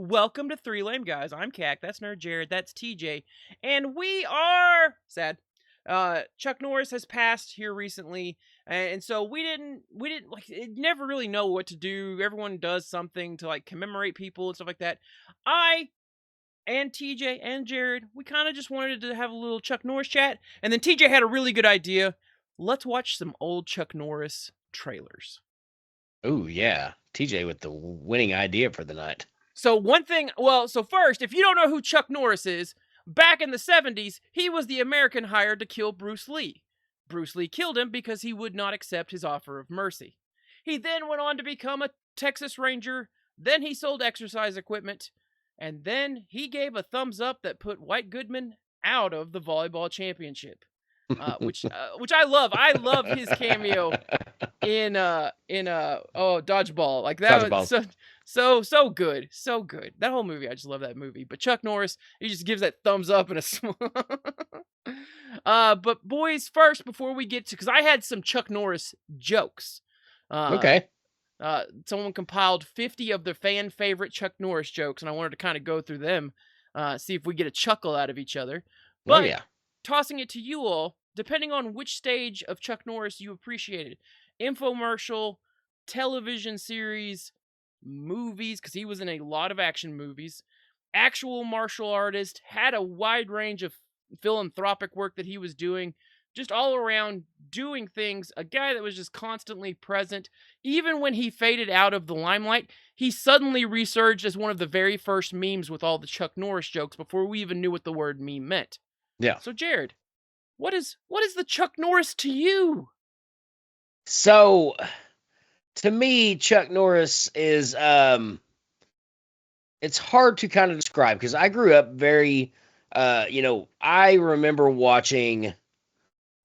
Welcome to Three Lame Guys. I'm Cac. That's Nerd Jared. That's TJ. And we are sad. Chuck Norris has passed here recently, and so we didn't like never really know what to do. Everyone does something to like commemorate people and stuff like that. I and TJ and Jared, we kind of just wanted to have a little Chuck Norris chat, and then TJ had a really good idea. Let's watch some old Chuck Norris trailers. Oh yeah, TJ with the winning idea for the night. So first, if you don't know who Chuck Norris is, back in the 70s, he was the American hired to kill Bruce Lee. Bruce Lee killed him because he would not accept his offer of mercy. He then went on to become a Texas Ranger, then he sold exercise equipment, and then he gave a thumbs up that put White Goodman out of the volleyball championship. Which I love. I love his cameo in Dodgeball. Like that was Dodgeballs. so good. So good. That whole movie, I just love that movie. But Chuck Norris, he just gives that thumbs up and but boys, first before we get to, cuz I had some Chuck Norris jokes. Uh Okay. Someone compiled 50 of the fan favorite Chuck Norris jokes, and I wanted to kind of go through them, see if we get a chuckle out of each other. Oh But yeah. tossing it to you all, depending on which stage of Chuck Norris you appreciated, infomercial, television series, movies, because he was in a lot of action movies, actual martial artist, had a wide range of philanthropic work that he was doing, just all around doing things, a guy that was just constantly present. Even when he faded out of the limelight, he suddenly resurged as one of the very first memes with all the Chuck Norris jokes before we even knew what the word meme meant. Yeah. So Jared, what is the Chuck Norris to you? So to me, Chuck Norris is it's hard to kind of describe because I grew up very I remember watching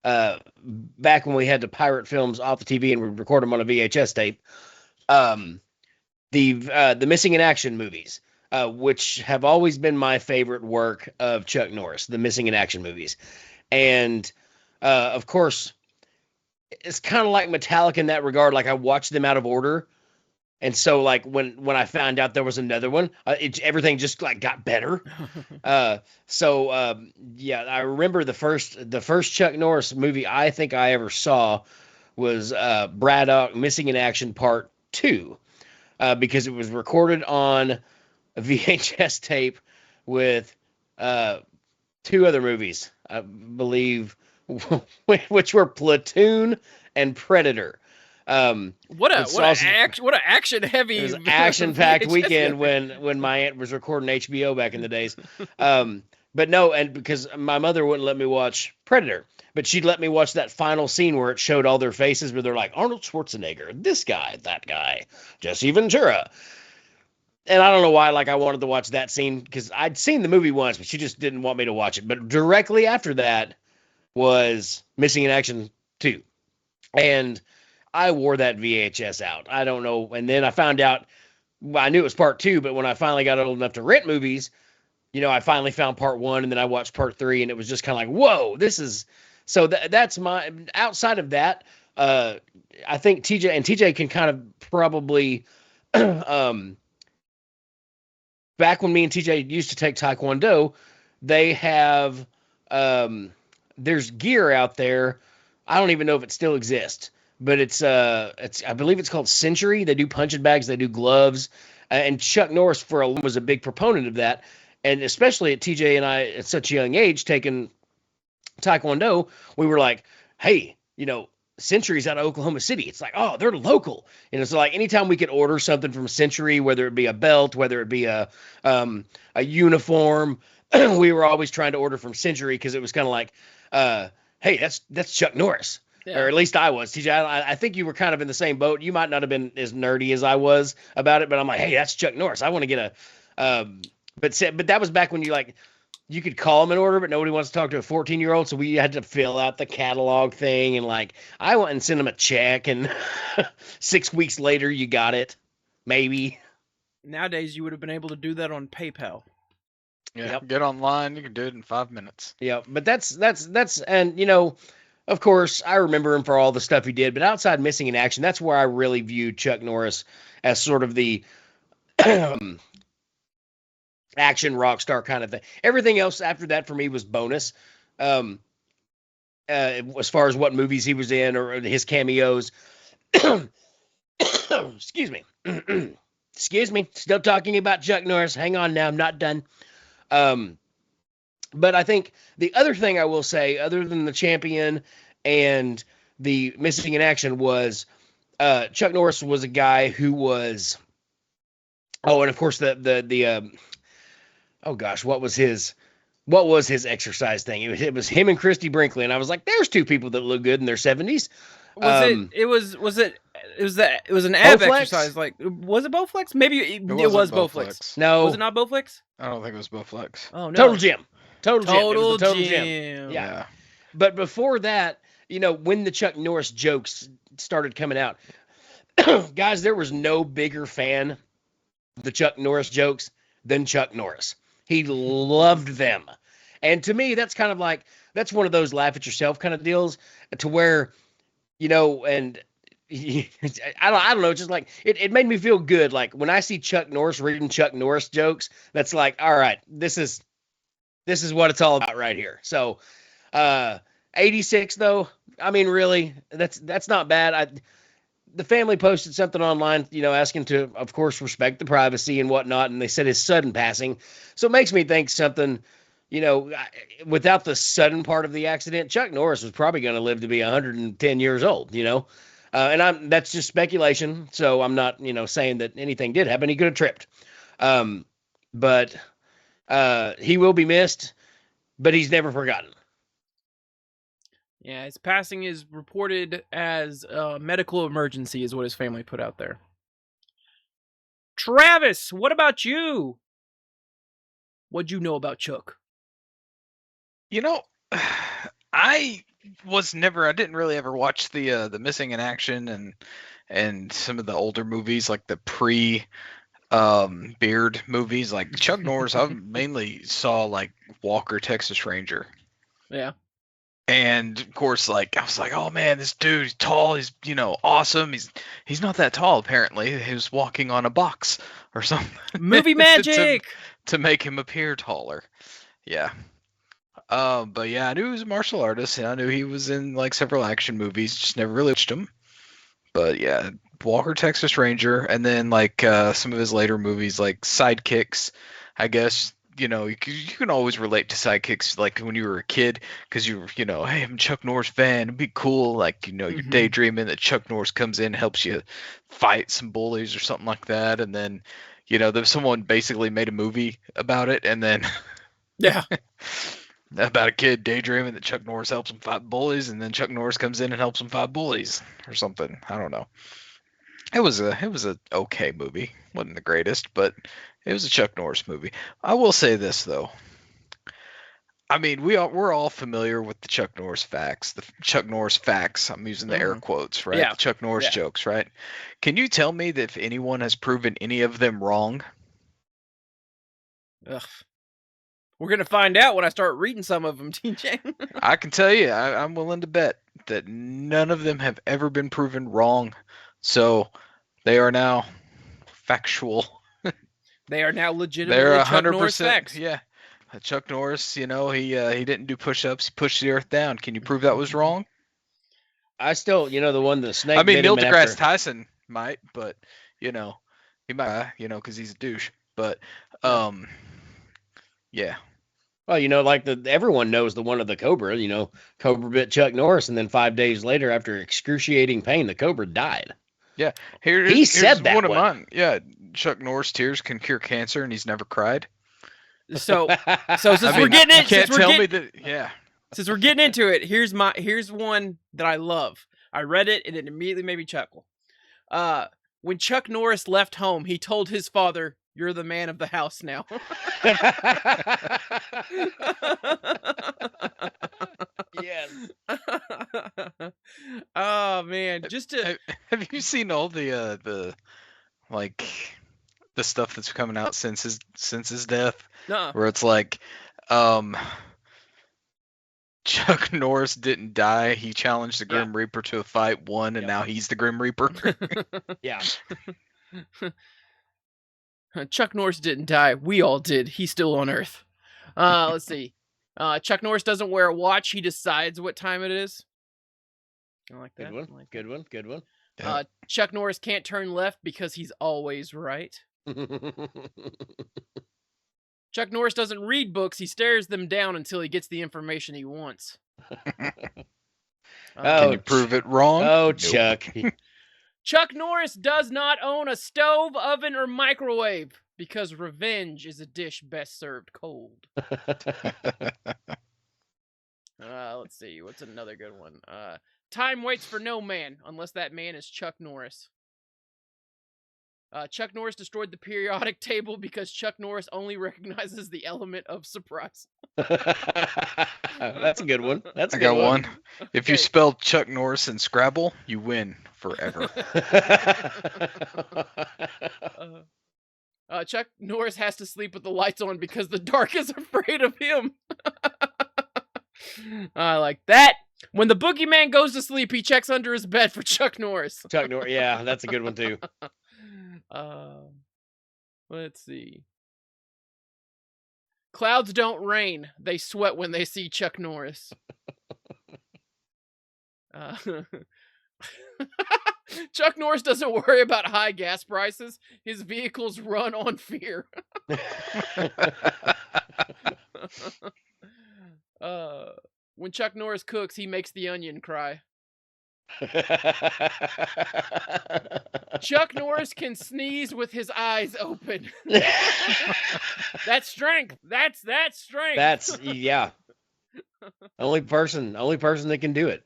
back when we had to pirate films off the TV and we'd record them on a VHS tape. Um the Missing in Action movies, which have always been my favorite work of Chuck Norris, the Missing in Action movies. And of course, it's kind of like Metallica in that regard. Like I watched them out of order, and so like when I found out there was another one, everything just like got better. Yeah, I remember the first Chuck Norris movie I think I ever saw was Braddock Missing in Action Part Two, because it was recorded on a VHS tape with two other movies, I believe, which were Platoon and Predator. what a it's what a also what a action heavy it was an action-packed VHS weekend memory. when my aunt was recording HBO back in the days. But no, and because my mother wouldn't let me watch Predator, but she'd let me watch that final scene where it showed all their faces, where they're like Arnold Schwarzenegger, this guy, that guy, Jesse Ventura. And I don't know why, like I wanted to watch that scene because I'd seen the movie once, but she just didn't want me to watch it. But directly after that was Missing in Action 2. And I wore that VHS out. I don't know. And then I found out, well, I knew it was part 2, but when I finally got old enough to rent movies, I finally found part 1 and then I watched part 3 and it was just kind of like, whoa, this is. So that's my, outside of that, I think TJ can kind of probably, back when me and TJ used to take Taekwondo, they have there's gear out there. I don't even know if it still exists, but it's I believe it's called Century. They do punching bags, they do gloves, and Chuck Norris was a big proponent of that, and especially at TJ and I at such a young age taking Taekwondo, we were like, hey, Century's out of Oklahoma City. It's like, oh, they're local. So like anytime we could order something from Century, whether it be a belt, whether it be a uniform, we were always trying to order from Century because it was kind of like, hey, that's Chuck Norris. Or Yeah. at least I was. TJ, I think you were kind of in the same boat. You might not have been as nerdy as I was about it, but I'm like, hey, that's Chuck Norris. I want to get but that was back when you could call them an order, but nobody wants to talk to a 14-year-old, so we had to fill out the catalog thing, and like I went and sent them a check, and 6 weeks later you got it, maybe. Nowadays you would have been able to do that on PayPal. Yeah, Yep. get online. You can do it in 5 minutes. Yeah, but that's and of course I remember him for all the stuff he did, but outside Missing in Action, that's where I really viewed Chuck Norris as sort of the action rock star kind of thing. Everything else after that for me was bonus. As far as what movies he was in or his cameos. Excuse me. Excuse me. Still talking about Chuck Norris. Hang on now. I'm not done. But I think the other thing I will say, other than the champion and the missing in action, was Chuck Norris was a guy who was. Oh, and of course oh gosh, what was his exercise thing? It was him and Christy Brinkley, and I was like, there's two people that look good in their 70s. It was an ab Bowflex? exercise. Like, was it Bowflex? Maybe it wasn't was Bowflex. Bowflex. No, Was it not Bowflex? I don't think it was Bowflex. Oh no. Total Gym. Total Gym. It was Total the Total Gym. Gym. Yeah. But before that, when the Chuck Norris jokes started coming out, guys, there was no bigger fan of the Chuck Norris jokes than Chuck Norris. He loved them. And to me, that's kind of like, that's one of those laugh at yourself kind of deals to where, and I don't know, just like, it made me feel good. Like when I see Chuck Norris reading Chuck Norris jokes, that's like, all right, this is what it's all about right here. So, 86 though, I mean, really, that's not bad. The family posted something online, asking to, of course, respect the privacy and whatnot, and they said his sudden passing. So it makes me think something, without the sudden part of the accident, Chuck Norris was probably going to live to be 110 years old, and that's just speculation. So I'm not, saying that anything did happen. He could have tripped. But he will be missed, but he's never forgotten. Yeah, his passing is reported as a medical emergency, is what his family put out there. Travis, what about you? What'd you know about Chuck? I didn't really ever watch the Missing in Action and some of the older movies, like the Beard movies. Like Chuck Norris, I mainly saw like Walker, Texas Ranger. Yeah. And of course, like I was like, oh man, this dude, he's tall, he's awesome. He's not that tall apparently. He was walking on a box or something. Movie magic to make him appear taller. Yeah. But yeah, I knew he was a martial artist, and I knew he was in like several action movies. Just never really watched him. But yeah, Walker, Texas Ranger, and then like some of his later movies, like Sidekicks, I guess. You can always relate to Sidekicks, like when you were a kid, because hey, I'm a Chuck Norris fan. It'd be cool, like you're daydreaming that Chuck Norris comes in, helps you fight some bullies or something like that, and then there's someone basically made a movie about it, and then yeah, about a kid daydreaming that Chuck Norris helps him fight bullies, and then Chuck Norris comes in and helps him fight bullies or something. I don't know. It was a okay movie. Wasn't the greatest, but it was a Chuck Norris movie. I will say this though. I mean, we're all familiar with the Chuck Norris facts. The Chuck Norris facts. I'm using the air quotes, right? Yeah. The Chuck Norris jokes, right? Can you tell me that if anyone has proven any of them wrong? Ugh. We're gonna find out when I start reading some of them, TJ. I can tell you, I'm willing to bet that none of them have ever been proven wrong. So they are now factual. They are now legitimately They're Chuck 100%. Norris facts. Yeah. Chuck Norris, he didn't do push-ups. He pushed the earth down. Can you prove that was wrong? I still, the one the snake. I mean, bit him Neil deGrasse after. Tyson might, but he might, because he's a douche. But yeah. Well, like everyone knows the one of the cobra. Cobra bit Chuck Norris, and then 5 days later, after excruciating pain, the cobra died. Yeah, he said that one of mine. Yeah, Chuck Norris tears can cure cancer, and he's never cried. So since we're getting it, can't tell me that. Yeah. Since we're getting into it, here's one that I love. I read it and it immediately made me chuckle. When Chuck Norris left home, he told his father, "You're the man of the house now." Yes. Oh man, have you seen all the like the stuff that's coming out since his death? Where it's like, Chuck Norris didn't die. He challenged the Grim Reaper to a fight, won, and now he's the Grim Reaper. Yeah. Chuck Norris didn't die. We all did. He's still on Earth. Let's see. Chuck Norris doesn't wear a watch. He decides what time it is. I like that. Good one. I like Good one. Good one. that. Chuck Norris can't turn left because he's always right. Chuck Norris doesn't read books. He stares them down until he gets the information he wants. Can you prove it wrong? Oh, Nope. Chuck. Chuck Norris does not own a stove, oven, or microwave because revenge is a dish best served cold. Let's see. What's another good one? Time waits for no man unless that man is Chuck Norris. Chuck Norris destroyed the periodic table because Chuck Norris only recognizes the element of surprise. That's a good one. That's a I good got one. one. If you spell Chuck Norris in Scrabble, you win forever. Chuck Norris has to sleep with the lights on because the dark is afraid of him. I like that. When the boogeyman goes to sleep, he checks under his bed for Chuck Norris. Chuck Norris. Yeah, that's a good one too. Let's see. Clouds don't rain. They sweat when they see Chuck Norris. Chuck Norris doesn't worry about high gas prices. His vehicles run on fear. When Chuck Norris cooks, he makes the onion cry. Chuck Norris can sneeze with his eyes open. That's strength. That's strength. That's yeah. Only person that can do it.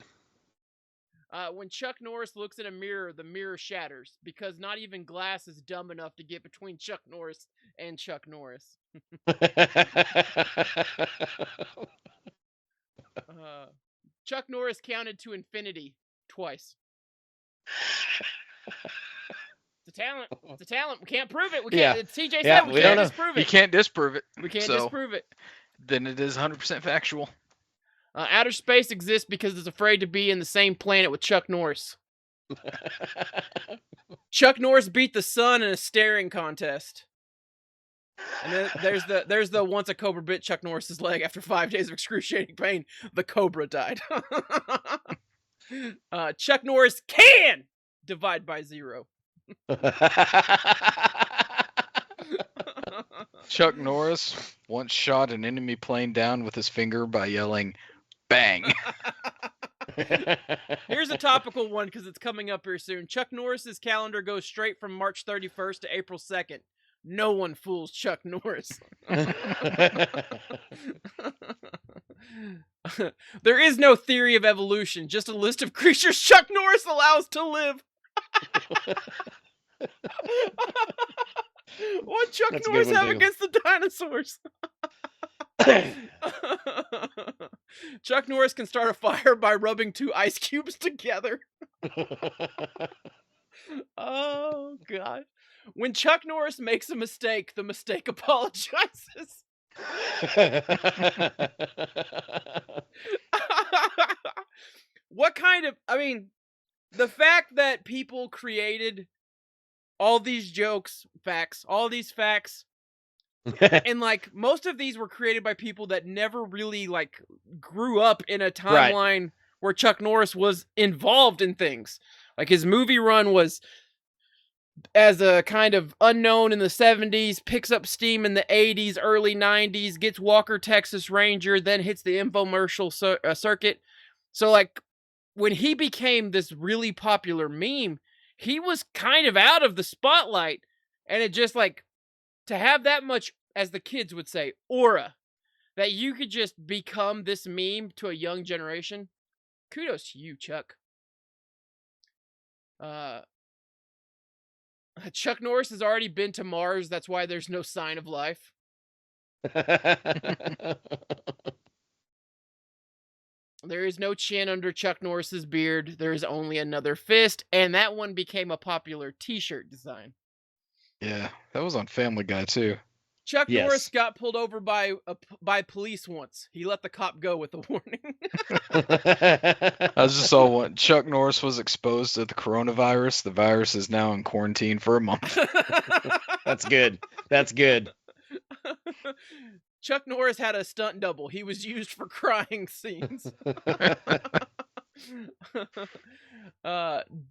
When Chuck Norris looks in a mirror, the mirror shatters because not even glass is dumb enough to get between Chuck Norris and Chuck Norris. Chuck Norris counted to infinity twice. It's a talent. It's a talent. We can't prove it. We can't. TJ said we can't disprove it. You can't disprove it. We can't so disprove it. Then it is 100% factual. Outer space exists because it's afraid to be in the same planet with Chuck Norris. Chuck Norris beat the sun in a staring contest. And then there's the once a cobra bit Chuck Norris's leg after 5 days of excruciating pain, the cobra died. Chuck Norris can divide by 0. Chuck Norris once shot an enemy plane down with his finger by yelling, "Bang!" Here's a topical one because it's coming up here soon. Chuck Norris's calendar goes straight from March 31st to April 2nd. No one fools Chuck Norris. There is no theory of evolution, just a list of creatures Chuck Norris allows to live. What Chuck That's a Norris good one, have too. against the dinosaurs? Chuck Norris can start a fire by rubbing 2 ice cubes together. Oh, God. When Chuck Norris makes a mistake, the mistake apologizes. What kind of... I mean, the fact that people created all these jokes, facts, all these facts, and, like, most of these were created by people that never really, like, grew up in a timeline where Chuck Norris was involved in things. Like, his movie run was as a kind of unknown in the 70s, picks up steam in the 80s, early 90s, gets Walker, Texas Ranger, then hits the infomercial circuit. So, like, when he became this really popular meme, he was kind of out of the spotlight, and it just, like, to have that much, as the kids would say, aura, that you could just become this meme to a young generation, kudos to you, Chuck. Chuck Norris has already been to Mars, that's why there's no sign of life. There is no chin under Chuck Norris's beard, there is only another fist, and that one became a popular t-shirt design. Yeah, that was on Family Guy too. Chuck Yes. Norris got pulled over by police once. He let the cop go with a warning. I just saw one. Chuck Norris was exposed to the coronavirus. The virus is now in quarantine for a month. That's good. That's good. Chuck Norris had a stunt double. He was used for crying scenes.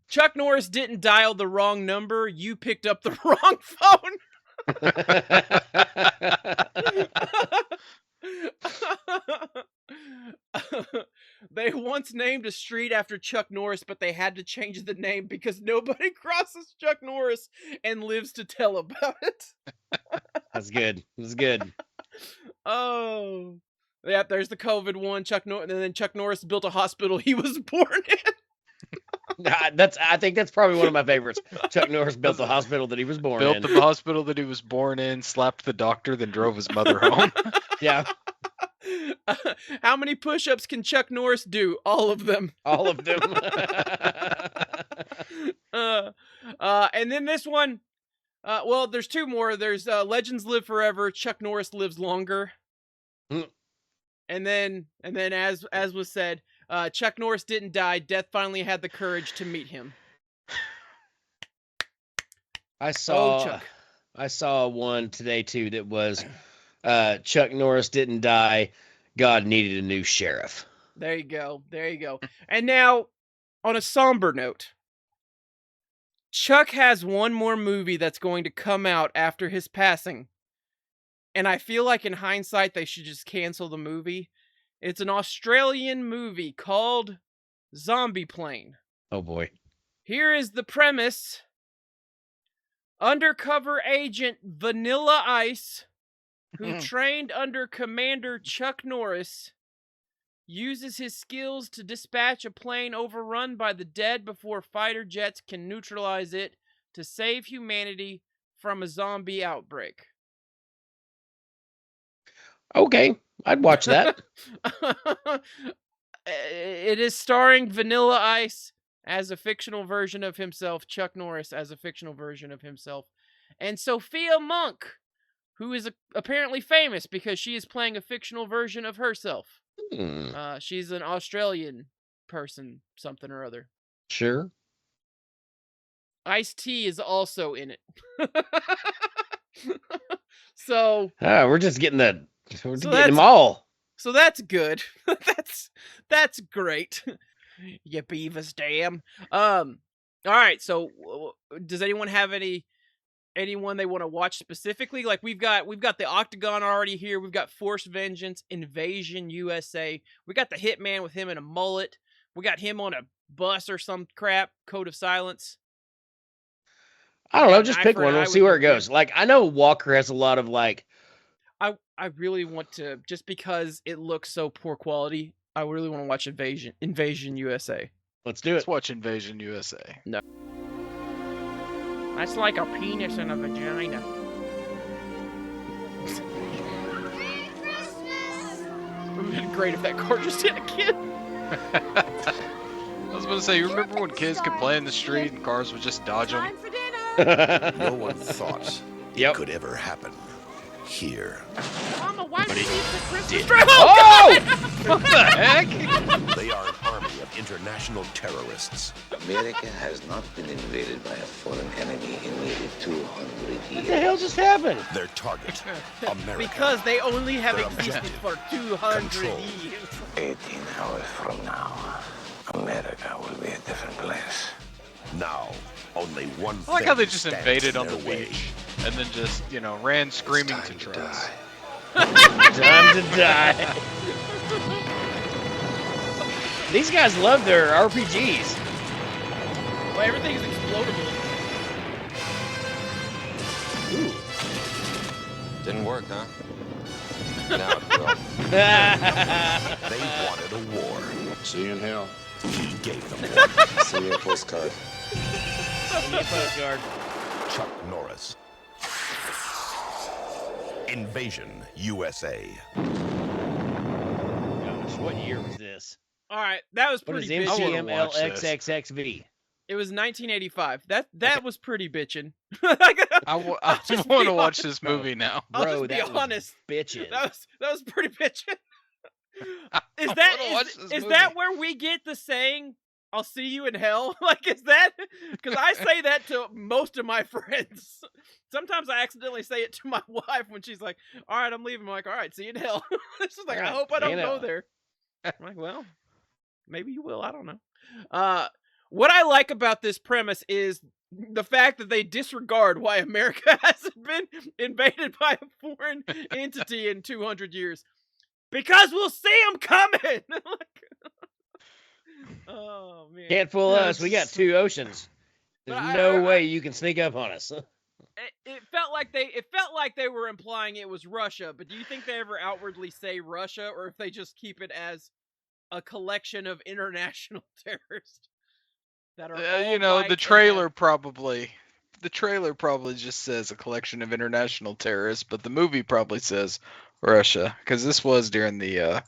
Chuck Norris didn't dial the wrong number. You picked up the wrong phone. They once named a street after Chuck Norris, but they had to change the name because nobody crosses Chuck Norris and lives to tell about it. That's good. That's good. Oh, yeah. There's the COVID one. Chuck Norris, and then Chuck Norris built a hospital he was born in. I think that's probably one of my favorites. Chuck Norris built the hospital that he was born in. Built the hospital that he was born in, slapped the doctor, then drove his mother home. Yeah. How many push-ups can Chuck Norris do? All of them. All of them. And then this one. Well, there's two more. There's Legends Live Forever. Chuck Norris lives longer. Mm. And then as was said, Chuck Norris didn't die. Death finally had the courage to meet him. I saw Chuck. one today too that was Chuck Norris didn't die. God needed a new sheriff. There you go. There you go. And now, on a somber note, Chuck has one more movie that's going to come out after his passing. And I feel like in hindsight, they should just cancel the movie. It's an Australian movie called Zombie Plane. Oh boy. Here is the premise. Undercover agent Vanilla Ice, who trained under Commander Chuck Norris, uses his skills to dispatch a plane overrun by the dead before fighter jets can neutralize it to save humanity from a zombie outbreak. Okay, I'd watch that. It is starring Vanilla Ice as a fictional version of himself, Chuck Norris as a fictional version of himself, and Sophia Monk, who is apparently famous because she is playing a fictional version of herself. She's an Australian person, something or other. Sure. Ice-T is also in it. So we're just getting getting them all. So that's good. that's great. You Beavis damn. All right. So does anyone have anyone they want to watch specifically? Like we've got the Octagon already here. We've got Force Vengeance, Invasion USA. We got the Hitman with him in a mullet. We got him on a bus or some crap. Code of Silence. I don't know. Just pick one. We'll see where it goes. Like I know Walker has a lot of like. I really want to, just because it looks so poor quality, I really want to watch Invasion USA. Let's do it. Let's watch Invasion USA. No. That's like a penis and a vagina. It would have been great if that car just hit a kid. I was going to say, you remember when kids could play in the street and cars would just dodge them? No one thought it could ever happen here. Mama, why did you the Christmas did. tree? Oh! What the heck? They are an army of international terrorists. America has not been invaded by a foreign enemy in nearly 200 years. What the hell just happened? Their target, America. Because they only have Their existed objective, for 200 control. years. 18 hours from now, America will be a different place. Now, only one I like how they thing just stands invaded in on the their way. beach and then just, ran screaming to trolls. Time to die. These guys love their RPGs. Well, everything's explodable. Ooh. Didn't work, huh? Now it will. They wanted a war. See you in hell. He gave them one. See your postcard. Postcard. Chuck Norris. Invasion USA. Gosh, what year was this? All right, that was What is pretty bitchin'. MGMLXXXV? It was 1985. That was pretty bitchin'. I want to watch this movie now. I'll Bro, just be that was honest. bitchin'. That was pretty bitchin'. I wanna watch this Is movie. that where we get the saying I'll see you in hell. Like, is that? Because I say that to most of my friends. Sometimes I accidentally say it to my wife when she's like, all right, I'm leaving. I'm like, all right, see you in hell. It's just like, I hope I don't go there. I'm like, well, maybe you will. I don't know. What I like about this premise is the fact that they disregard why America hasn't been invaded by a foreign entity in 200 years. Because we'll see them coming. Oh man! Can't fool us. We got 2 oceans. There's no way you can sneak up on us. It felt like they were implying it was Russia. But do you think they ever outwardly say Russia, or if they just keep it as a collection of international terrorists that are the trailer probably just says a collection of international terrorists, but the movie probably says Russia, because this was during the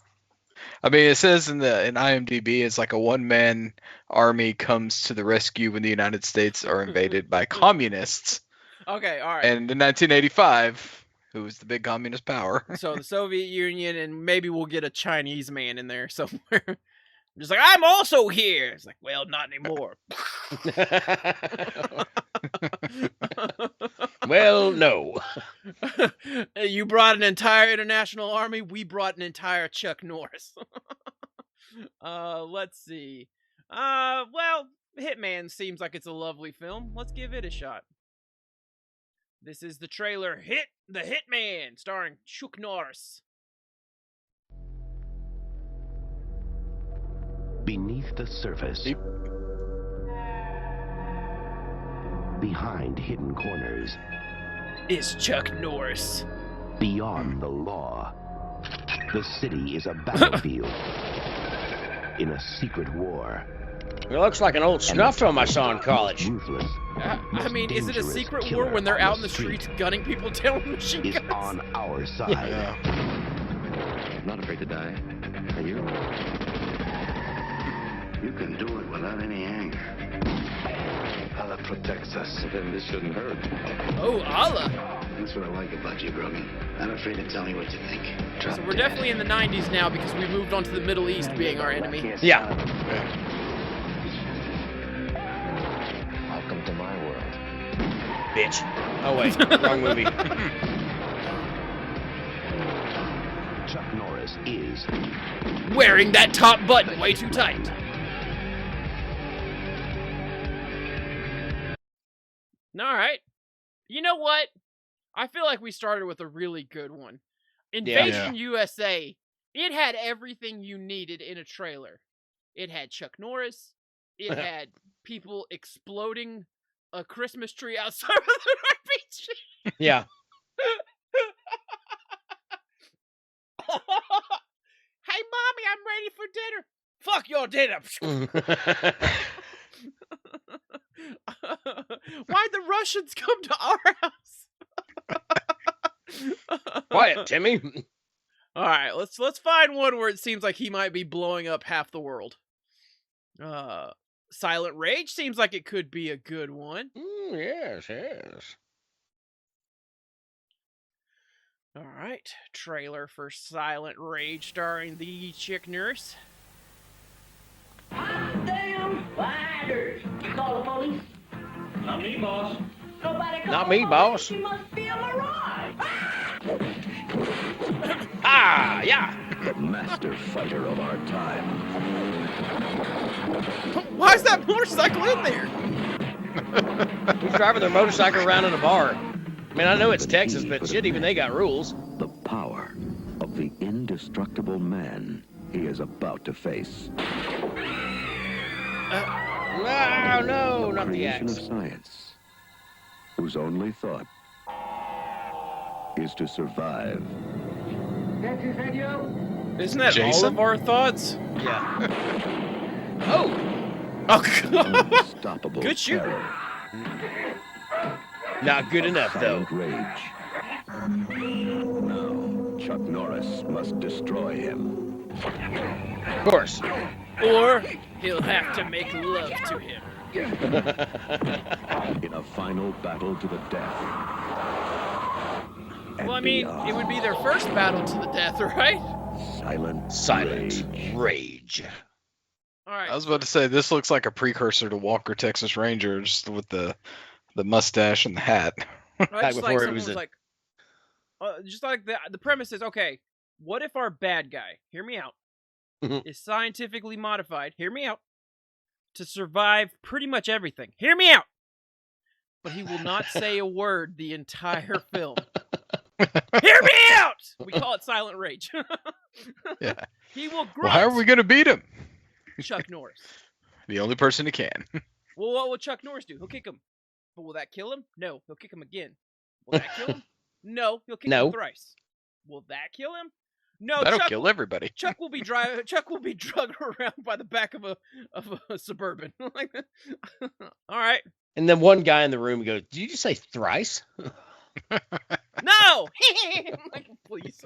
it says in IMDb it's like a one-man army comes to the rescue when the United States are invaded by communists. Okay, all right. And in 1985, who was the big communist power? So the Soviet Union, and maybe we'll get a Chinese man in there somewhere. Just like, I'm also here. It's like, well, not anymore. Well, no. You brought an entire international army. We brought an entire Chuck Norris. Let's see. Well, Hitman seems like it's a lovely film. Let's give it a shot. This is the trailer, The Hitman, starring Chuck Norris. Beneath the surface, behind hidden corners, is Chuck Norris. Beyond the law, the city is a battlefield in a secret war. It looks like an old snuff film I saw in college. Ruthless, I mean, is it a secret war when they're out in the streets gunning people down with machine guns? Is on our side. I'm not afraid to die. Are you? You can do it without any anger. Allah protects us. Well, then this shouldn't hurt. Oh, Allah. That's what I like about you, Grogan. Not afraid to tell me what you think. So we're definitely in the 90s now because we moved on to the Middle East being our enemy. Yeah. Welcome to my world. Bitch. Oh, wait. Wrong movie. Chuck Norris is wearing that top button way too tight. All right. You know what? I feel like we started with a really good one. Invasion USA. It had everything you needed in a trailer. It had Chuck Norris. It had people exploding a Christmas tree outside of the beach. Yeah. Hey, Mommy, I'm ready for dinner. Fuck your dinner. Why'd the Russians come to our house? Quiet, Timmy. All right, let's find one where it seems like he might be blowing up half the world. Silent Rage seems like it could be a good one. Yes. All right, trailer for Silent Rage starring the chick nurse. Hot damn fighters! You call the police? Not me, boss. Nobody call Not the me, police. boss. You must be a mirage. Ah, yeah. the master fighter of our time. Why is that motorcycle in there? Who's driving their motorcycle around in a bar? I mean, I know it's Texas, but shit, even they got rules. The power of the indestructible man he is about to face. No, not the Creation axe. of science, whose only thought is to survive. Isn't that all Jason? of our thoughts? Yeah. Oh, Unstoppable Good shooter. terror, not good enough, though. silent rage. Now, Chuck Norris must destroy him. Of course. Or he'll have to make love to him. In a final battle to the death. Well, I mean, it would be their first battle to the death, right? Silent Silent rage. Rage. All right. I was about to say this looks like a precursor to Walker Texas Ranger, just with the mustache and the hat. Right, Back just before like it someone was was a- like, just like the premise is, okay, what if our bad guy, hear me out, is scientifically modified, hear me out, to survive pretty much everything. Hear me out! But he will not say a word the entire film. Hear me out! We call it silent rage. Yeah. He will grunt. Well, how are we gonna beat him? Chuck Norris. The only person who can. Well, what will Chuck Norris do? He'll kick him. But will that kill him? No. He'll kick him again. Will that kill him? No. He'll kick No. him thrice. Will that kill him? No. That'll Chuck, kill everybody. Chuck will be Chuck will be drugged around by the back of a Suburban. Like, all right. And then one guy in the room goes, "Did you just say thrice?" No. Like, please.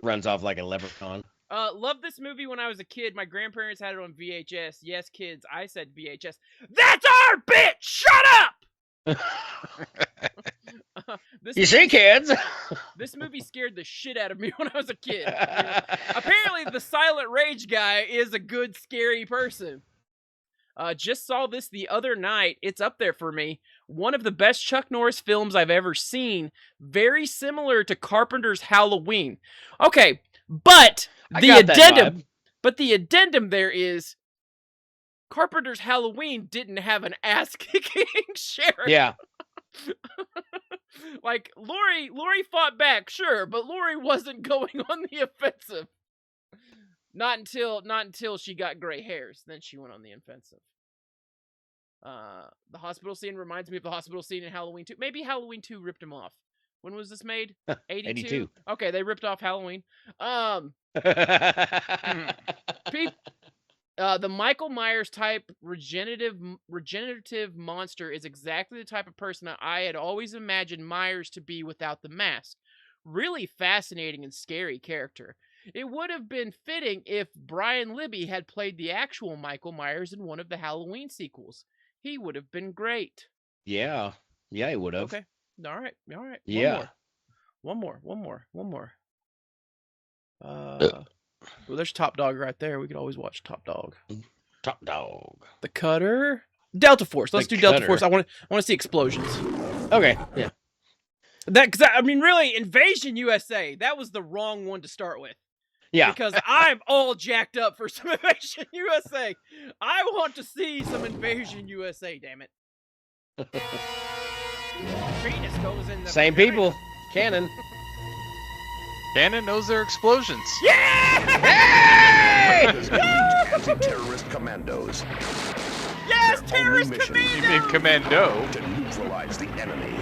Runs off like a leprechaun. Loved this movie when I was a kid. My grandparents had it on VHS. Yes, kids. I said VHS. That's our bit. Shut up. You see, kids? This movie scared the shit out of me when I was a kid. Apparently, the silent rage guy is a good, scary person. Just saw this the other night. It's up there for me. One of the best Chuck Norris films I've ever seen. Very similar to Carpenter's Halloween. Okay, but the addendum there is Carpenter's Halloween didn't have an ass-kicking sheriff. Yeah. Like, Laurie fought back, sure, but Laurie wasn't going on the offensive. Not until she got gray hairs. Then she went on the offensive. The hospital scene reminds me of the hospital scene in Halloween 2. Maybe Halloween 2 ripped him off. When was this made? 82? 82. Okay, they ripped off Halloween. The Michael Myers type regenerative monster is exactly the type of person I had always imagined Myers to be without the mask. Really fascinating and scary character. It would have been fitting if Brian Libby had played the actual Michael Myers in one of the Halloween sequels. He would have been great. Yeah. Yeah, he would have. Okay. All right. Yeah. One more. Well, there's Top Dog right there. We could always watch Top Dog. Top Dog. The Cutter. Delta Force. Let's do Delta Cutter. Force. I want to see explosions. Okay. Yeah. Really, Invasion USA. That was the wrong one to start with. Yeah. Because I'm all jacked up for some Invasion USA. I want to see some Invasion USA. Damn it. Venus goes in the Same people. Canon. Cannon knows their explosions. Yeah! There's elite anti-terrorist commandos. Yes, Their terrorist only mission You mean Commando? to neutralize the enemy.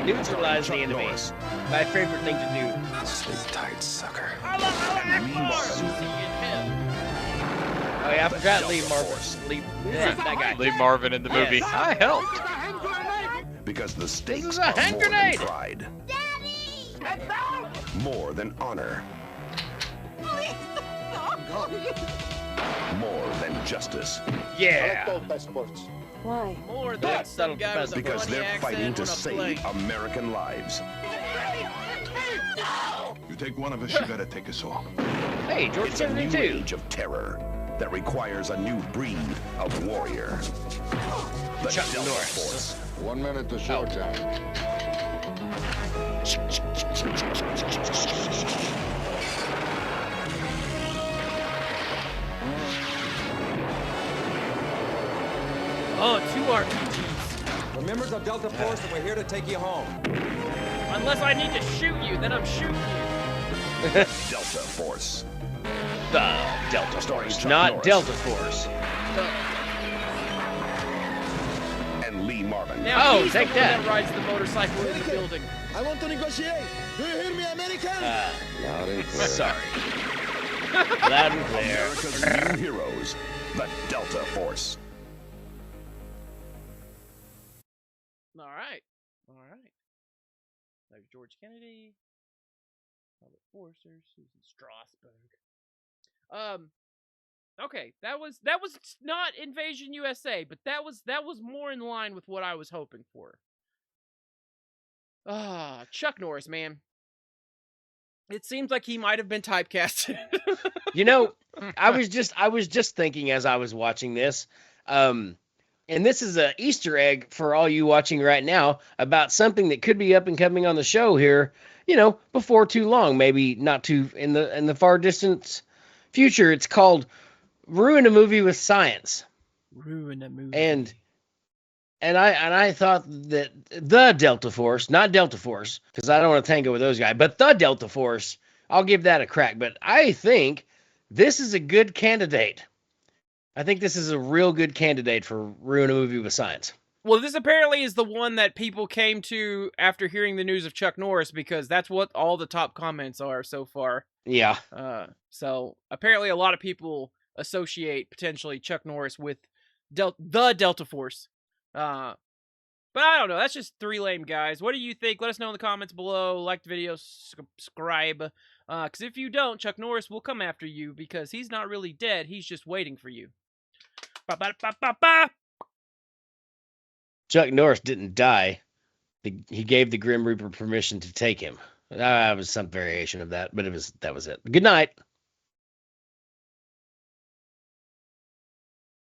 Neutralize the Chuck enemy. Norris. My favorite thing to do. Sleep tight, sucker. I love And Lee Marvin. Oh yeah, I forgot Delta Lee Marvin. Force. Yeah, that guy. Lee Marvin in the movie. Yes. I helped. Because the stakes is a are hand more grenade. than pride. More than honor. More than justice. Yeah. Why? More than That's some not guy with a Because funny they're accent fighting to on a save plane. American lives. You take one of us, you gotta take us all. Hey, George It's a new 72. age of terror that requires a new breed of warrior. The Chuck Delta Norris. Force. 1 minute to showtime. Oh, 2 RPGs. We're members of Delta Force and we're here to take you home. Unless I need to shoot you, then I'm shooting you. Delta Force. The Delta Starring Force, Chuck not Norris. Delta Force. And Lee Marvin. Now Oh, he's take the one that. that rides the motorcycle in the building. I want to negotiate. Do you hear me, American? Loud and clear. Sorry. Loud and clear. America's new heroes. The Delta Force. All right. There's George Kennedy, Robert Forster, Susan Strasberg. Okay, that was not Invasion USA, but that was more in line with what I was hoping for. Chuck Norris, man. It seems like he might have been typecasted. You know, I was just thinking as I was watching this, and this is a Easter egg for all you watching right now about something that could be up and coming on the show here, before too long, maybe not too in the far distant future. It's called Ruin a Movie with Science. Ruin a movie. And I thought that the Delta Force, not Delta Force, because I don't want to tango with those guys, but the Delta Force, I'll give that a crack. But I think this is a good candidate. I think this is a real good candidate for Ruin a Movie with Science. Well, this apparently is the one that people came to after hearing the news of Chuck Norris, because that's what all the top comments are so far. Yeah. So apparently a lot of people associate potentially Chuck Norris with the Delta Force. But I don't know. That's just three lame guys. What do you think? Let us know in the comments below. Like the video, subscribe. Because if you don't, Chuck Norris will come after you, because he's not really dead. He's just waiting for you. Ba-ba-ba-ba-ba. Chuck Norris didn't die. He gave the Grim Reaper permission to take him. That was some variation of that, but that was it. Good night.